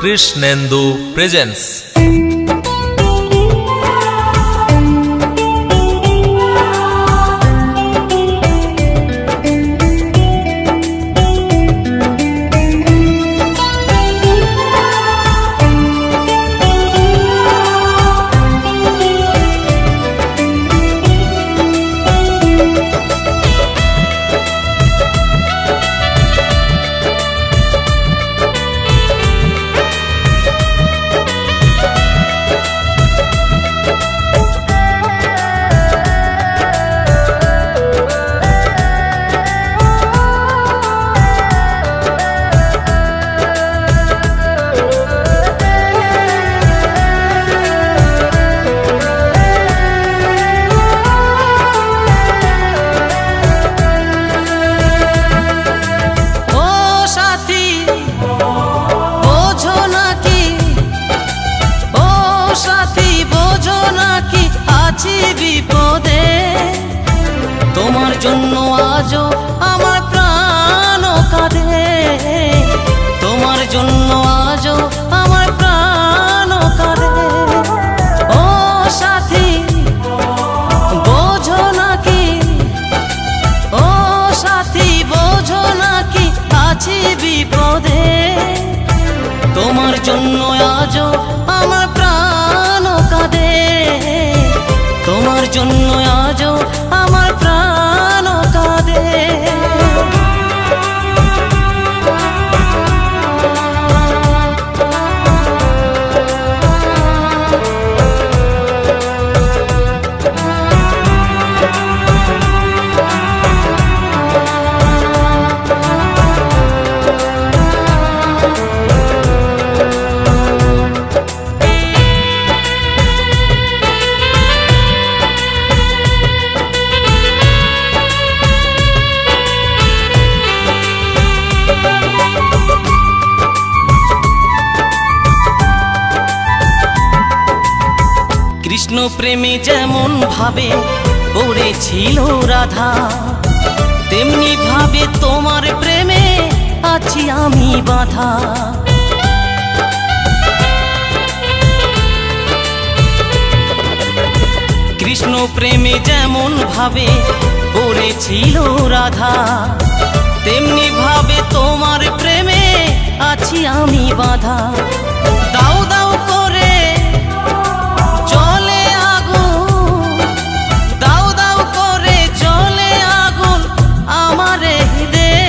Krishnendu presence. বিপদে তোমার জন্য আজও আমার প্রাণ কাঁদে, তোমার জন্য আজও আমার প্রাণ কাঁদে। ও সাথী বোঝো নাকি, ও সাথী বোঝো নাকি আছি বিপদে, তোমার জন্য আজও আমার প্রাণ কাঁদে, তোমার জন্য আজও আমার প্রাণ কাঁদে। কৃষ্ণ প্রেমে যেমন ভাবে পড়েছিল রাধা, তেমনি ভাবে তোমার প্রেমে আছি আমি বাঁধা। কৃষ্ণ প্রেমে যেমন ভাবে পড়েছিল রাধা, তেমনি ভাবে তোমার প্রেমে আছি আমি বাঁধা। দাও দাও করে চলে আগুন, দাও দাও করে চলে আগুন আমার হৃদয়ে,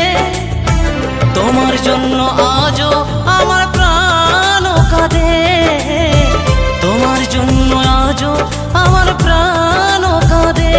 তোমার জন্য আজও আমার প্রাণ কাঁদে, তোমার জন্য আজও আমার প্রাণ কাঁদে।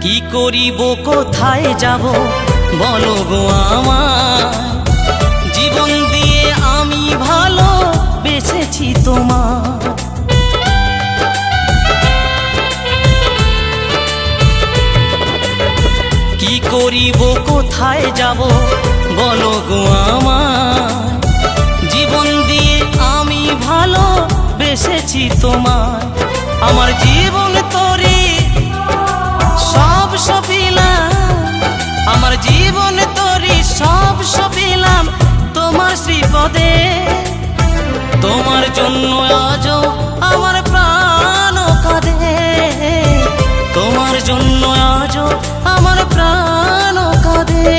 কি করিব কোথায় যাব বলো গো আমার, জীবন দিয়ে আমি ভালো বেসেছি তোমার। কি করিব কোথায় যাব বলো গো আমার, জীবন দিয়ে আমি ভালো বেসেছি তোমার। আমার জীবন তোরে সব সপিলাম, আমার জীবন তোরে সব সপিলাম তোমার শ্রীপদে, তোমার জন্য আজও আমার প্রাণ কাঁদে, তোমার জন্য আজও আমার প্রাণ কাঁদে।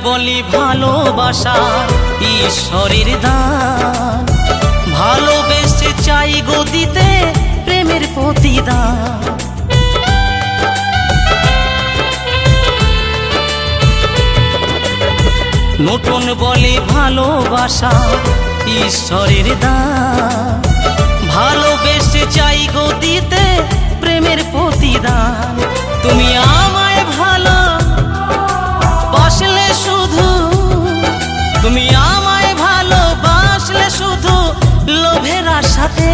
বলি ভালোবাসা ঈশ্বরের দান, ভালোবেসে চাই গো দিতে প্রেমের প্রতিদান। নতুন বলে ভালোবাসা ঈশ্বরের দান, ভালোবেসে চাই গো দিতে প্রেমের প্রতিদান। তুমি আমায় ভালো বাসলে শুধু, তুমি আমায় ভালোবাসলে শুধু লোভের আশাতে,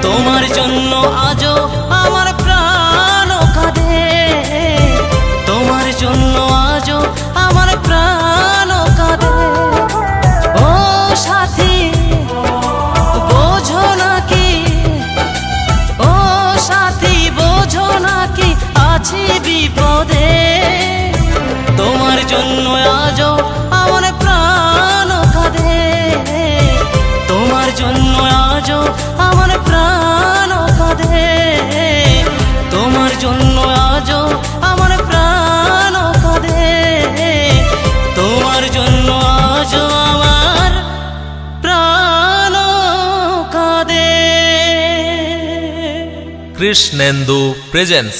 তোমার জন্য আজও আমার প্রাণ কাঁদে, তোমার জন্য আজও আমার প্রাণ কাঁদে। ও সাথী বোঝো নাকি, ও সাথী বোঝো নাকি আছি বিপদে, তোমার জন্য আজও আমার প্রাণ কাঁদে, তোমার জন্য আজও আমার প্রাণ কাঁদে, তোমার জন্য আজও আমার প্রাণ কাঁদে, তোমার জন্য আজও আমার প্রাণ কাঁদে। কৃষ্ণেন্দু প্রেজেন্স।